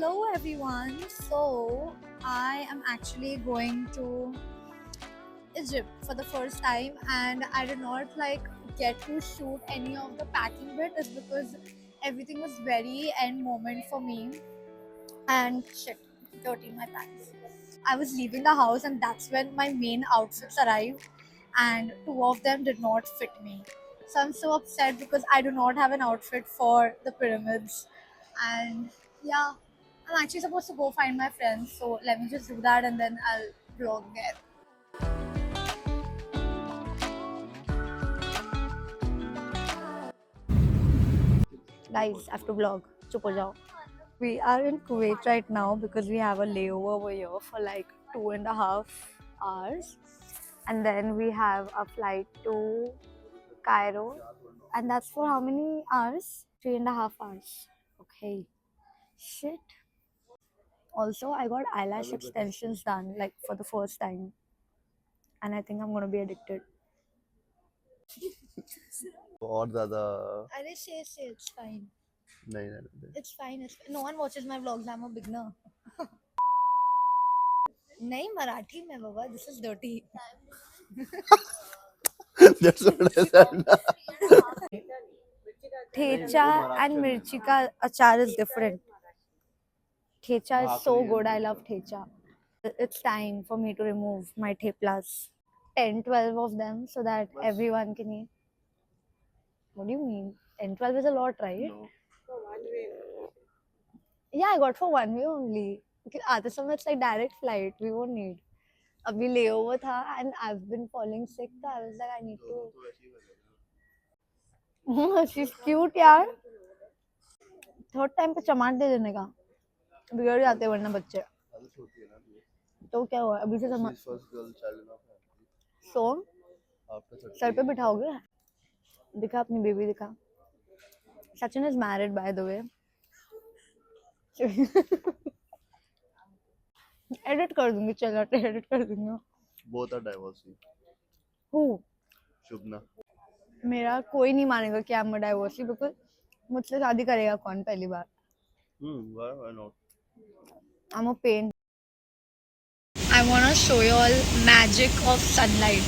Hello everyone. So I am actually going to Egypt for the first time, and I did not get to shoot any of the packing bit is because everything was very end moment for me, and shit, dirty my pants. I was leaving the house and that's when my main outfits arrived, and two of them did not fit me. So I'm so upset because I do not have an outfit for the pyramids. And yeah, I'm actually supposed to go find my friends, so let me just do that and then I'll vlog there. Guys, I have to vlog. Chup ho jao. We are in Kuwait right now because we have a layover over here for like 2.5 hours. And then we have a flight to Cairo. And that's for how many hours? 3.5 hours. Okay. Shit. Also, I got eyelash extensions done like for the first time. And I think I'm gonna be addicted. और ज़्यादा अरे say it's fine. नहीं It's fine. No one watches my vlogs. I'm a beginner. नहीं मराठी में बाबा. This is dirty. That's what I said. Thecha and mirchi ka achar is different. Thecha is so good. I love thecha. It's time for me to remove my theplas. 10, 12 of them so that everyone can eat. What do you mean? 10, 12 is a lot, right? No. Yeah, I got for one way only. Because other समय it's like direct flight. We won't need. अभी layover था and I've been falling sick. So I was like, I need to. She's cute यार. Third time पे चमाट दे देने का. बिगड़ जाते हैं वरना बच्चे. तो क्या हुआ अभी से चमाट. So सर पे बिठाओगे. दिखा अपनी बेबी दिखा. Sachin is married by the way. Edit कर दूंगी चला एडिट कर दूंगी. Both are divorcing. Who? Shubna. मेरा कोई नहीं मानेगा कि I'm a divorcee because मुझसे शादी करेगा कौन पहली बार. Why not? I'm a pain. I want to show you all magic of sunlight.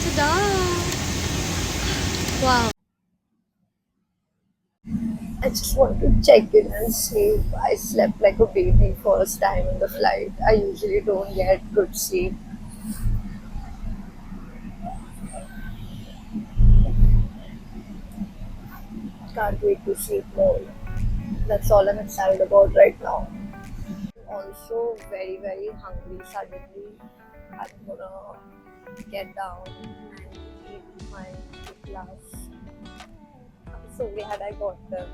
Ta-da! Wow. I just want to check in and sleep. I slept like a baby first time in the flight. I usually don't get good sleep. Can't wait to sleep more. That's all I'm excited about right now. Also very very hungry suddenly. I'm gonna get down and eat my glass. I'm so glad I got them.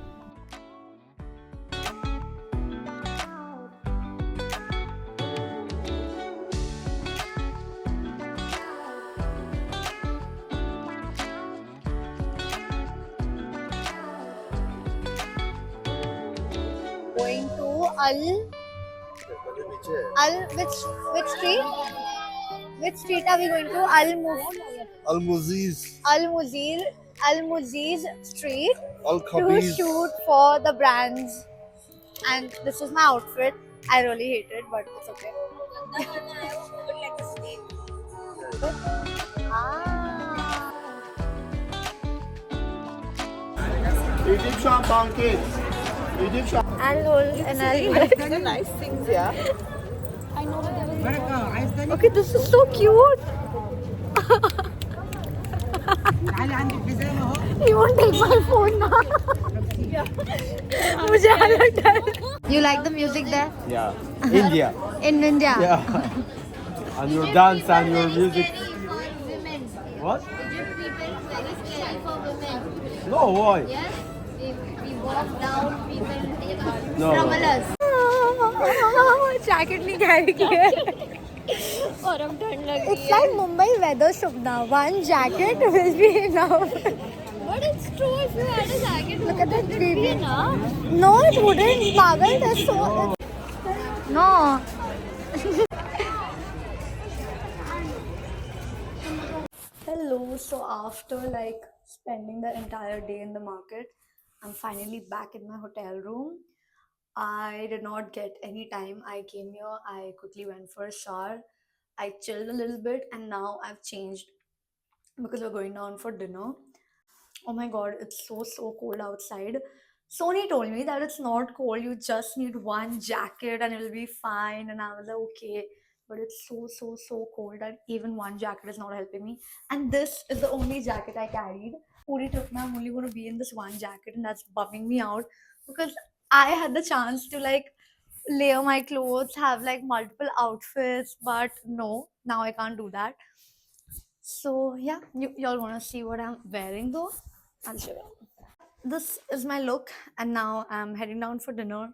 Going to which street? Which street are we going to? Al Muziz Street to shoot for the brands. And this is my outfit. I really hate it, but it's okay. Egyptian pancakes. Egyptian. And The nice things, yeah. okay, this is so cute. You won't take my phone now. मुझे अलग डर. You like the music there? Yeah, India. In India? Yeah, and your dance and your music. What? Egypt people very scary for women. No, why? Yes, we walk down, people No. trouble us. Jacket नहीं carry किया. और अब ठंड लग रही It's like Mumbai weather, Shubna. One jacket will be enough. But it's true, if you had a jacket, Look at that would it be baby. enough? No, it wouldn't. Pagal, that's so. No. Hello. So after like spending the entire day in the market, I'm finally back in my hotel room. I did not get any time. I came here, I quickly went for a shower, I chilled a little bit, and now I've changed because we're going down for dinner. Oh my god, it's so cold outside. Sony told me that it's not cold, you just need one jacket and it'll be fine. And I was like, okay, but it's so cold that even one jacket is not helping me. And this is the only jacket I carried. Puri took me, I'm only going to be in this one jacket, and that's bumming me out because I had the chance to like layer my clothes, have like multiple outfits, but no, now I can't do that. So yeah, y'all wanna see what I'm wearing though? I'll show you. This is my look, and now I'm heading down for dinner.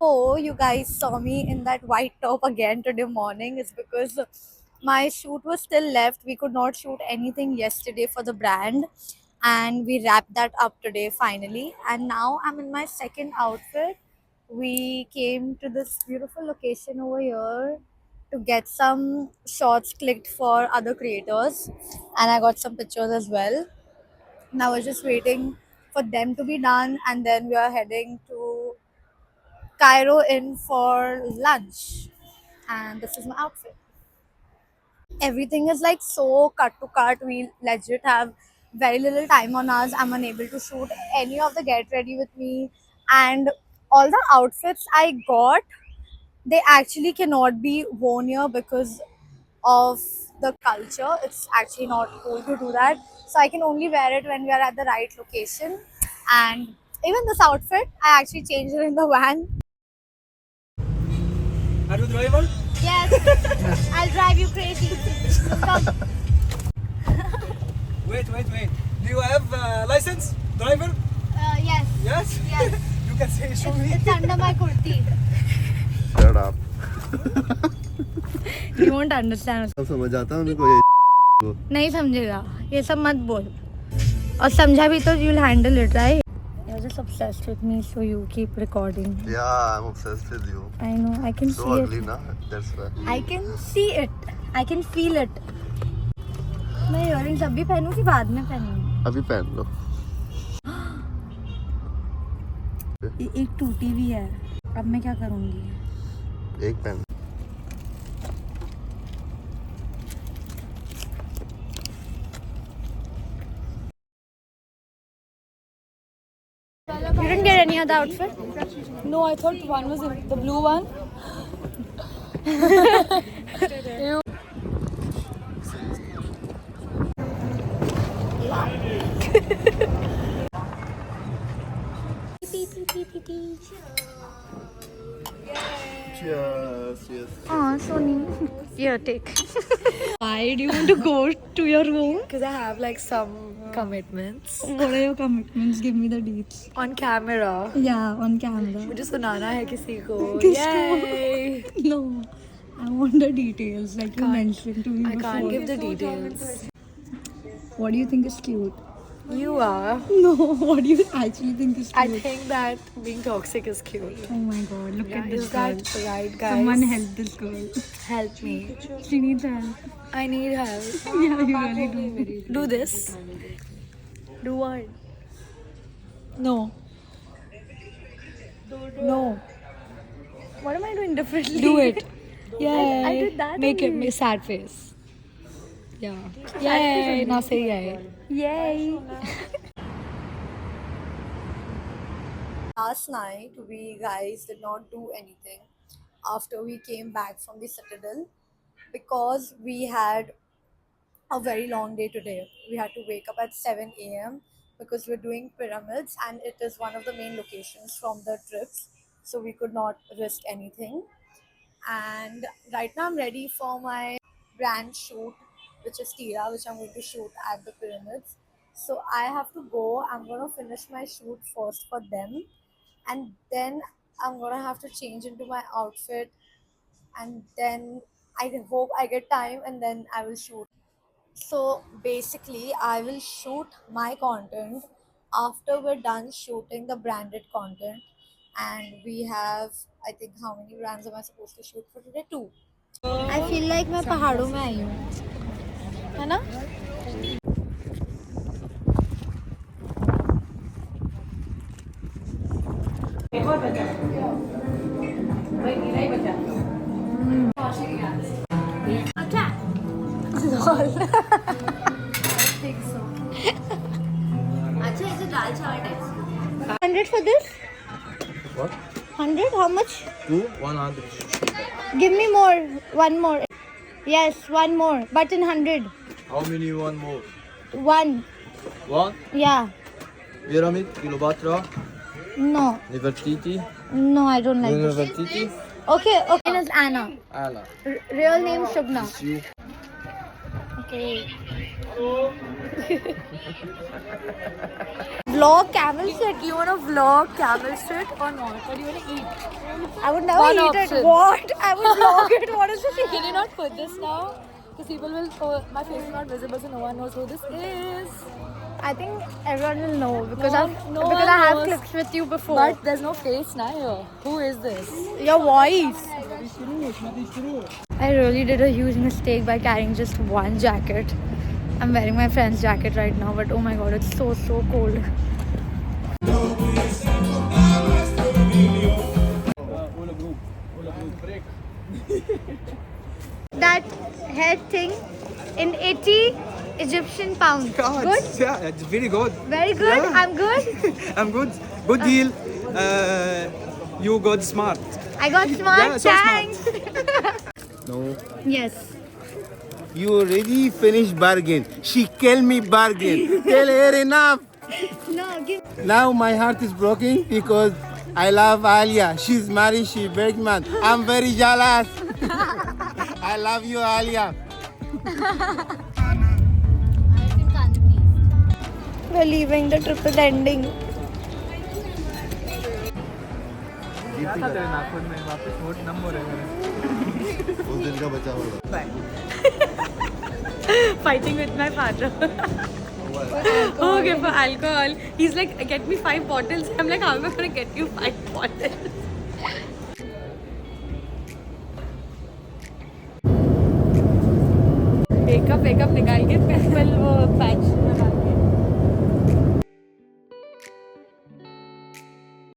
Oh, you guys saw me in that white top again today morning. It's because my shoot was still left. We could not shoot anything yesterday for the brand, and we wrapped that up today finally. And now I'm in my second outfit. We came to this beautiful location over here to get some shots clicked for other creators, and I got some pictures as well. Now we're just waiting for them to be done, and then we are heading to Cairo in for lunch. And this is my outfit. Everything is like so cut to cut. We legit have very little time on us. I'm unable to shoot any of the get ready with me. And all the outfits I got, they actually cannot be worn here because of the culture. It's actually not cool to do that. So I can only wear it when we are at the right location. And even this outfit, I actually changed it in the van. Are you driver? Yes, I'll drive you crazy. Come. Wait. Do you have license? Driver? Yes, Yes? yes. You can say, show me. It's under my kurti. Shut up. You won't understand. अब समझ आता है उनको ये नहीं समझेगा ये सब मत बोल और समझा भी तो you'll handle it right. You're just obsessed with me, so you keep recording. Yeah, I'm obsessed with you. I know, I can So see ugly, it. na? That's why. I can see it. I can feel it. मैं earrings अभी पहनूं कि बाद में पहनूं? अभी पहन लो. एक टूटी भी है. अब मैं क्या करूंगी? एक पहन. You didn't get any other outfit? No, I thought one was the blue one. Cheers. Yes. Oh, Sony. Here, take. Why do you want to go to your room? Because I have like some commitments What are your commitments? Give me the deets. on camera. Yeah, on camera. मुझे सुनाना है किसी को. किसको? Yay! No, I want the details like you mentioned to me I before. can't give the details. What do you think is cute? You are. No, what do you actually think is I cute? think that being toxic is cute. Oh my god, look Yeah, at this is girl. that right, guys? Someone help this girl. Help me. She needs help. I need help. Yeah, you really do. Do this. Do what? No. No. What am I doing differently? Do it. Yay. I did that Make it. only. Make sad face. Yeah. Yay. Now say yay. Yay! Last night, we guys did not do anything after we came back from the Citadel because we had a very long day today. We had to wake up at 7 a.m. because we're doing pyramids and it is one of the main locations from the trips, so we could not risk anything. And right now, I'm ready for my brand shoot, which is Tira, which I'm going to shoot at the pyramids. So I have to go. I'm gonna finish my shoot first for them, and then I'm gonna have to change into my outfit, and then I hope I get time, and then I will shoot. So basically, I will shoot my content after we're done shooting the branded content. and we have, I think, how many brands am I supposed to shoot for today? 2. I feel like मैं पहाड़ों में आई हूँ, है ना? अच्छा ऐसे दाल चावल type 100 for this? What? 100? How much? 100. Give me more. One more. Yes, one more. But in 100. How many you want more? One. One? Yeah. Pyramid, Cleopatra, No. Nefertiti, No, I don't like this. Nefertiti, Okay, okay. My name is Anna. Ala. Real name Shubna. It's you. Okay. Vlog camel sit. You want to vlog camel sit or not? What do you want to eat? I would never One eat option. it. What? I would vlog it. What is this? Can you not put this now? Because people will. Oh, my face is not visible, so no one knows who this is. I think everyone will know because No I've one- no because one I have knows. clips with you before. But there's no face now here. Who is this? Your voice. I really did a huge mistake by carrying just one jacket. I'm wearing my friend's jacket right now, but oh my god, it's so cold. That head thing in 80 Egyptian pounds. Good? Yeah, it's very good. Very good? Yeah. I'm good? I'm good. Good deal. You got smart. I got smart. Yeah, so smart. Thanks. No. Yes. You already finished bargain. She kill me bargain. Tell her enough. No, give. Now my heart is broken because I love Alia. She's married, she's pregnant. I'm very jealous. I love you, Alia. We're leaving. The trip is ending. उस दिन का बचा हुआ Fighting with my father. Okay, for alcohol. He's like, get me 5 bottles. I'm like, how am I going to get you 5 bottles? Wake up, निकाल के pimple वो patch लगा